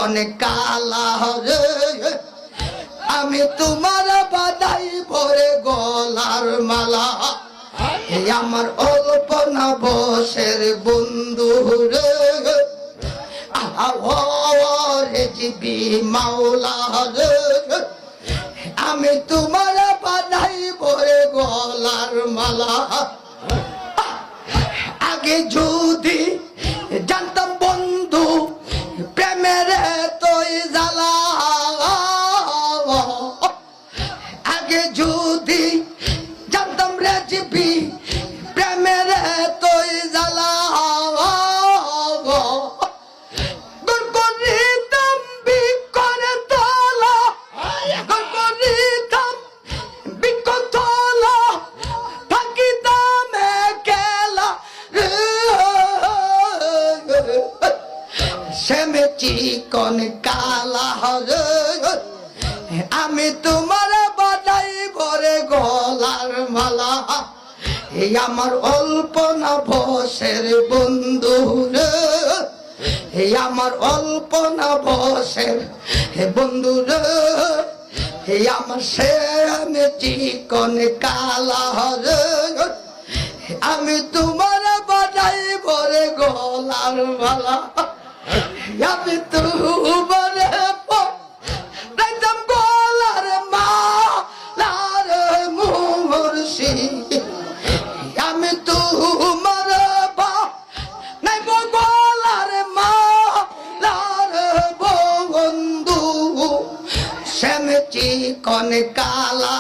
চিকন কালা রে আমি তোমার বাদাই ভরে গলার মালা আমার অল্প না বসের বন্ধু রে রে জিবি মাওলা রে আমি তোমার বাদাই ভরে গলার মালা আগে যদি জানতাম বন্ধু প্রেমের তোই জ্বালা আগে যদি জানতাম রে জিবি প্রেমের তোই জ্বালা দূর করিতাম বিকরে তোলা দূর করিতাম বিকর তোলা থাকিতাম একলা শ্যামে চিকন কালা রে আমি তোমার বাদাই ভরে গলার মালা এই আমার অল্প না বসের বন্ধু রে এই আমার অল্প না বসের বন্ধু রে এই আমার শ্যামে চিকন কালা রে আমি তোমার বাদাই ভরে গলার মালা আমি তোমার রাইতাম গলার মালার মুর্শিদ আমি তোমার নাইব গলার মালার বন্ধু শ্যাম চিকন কালা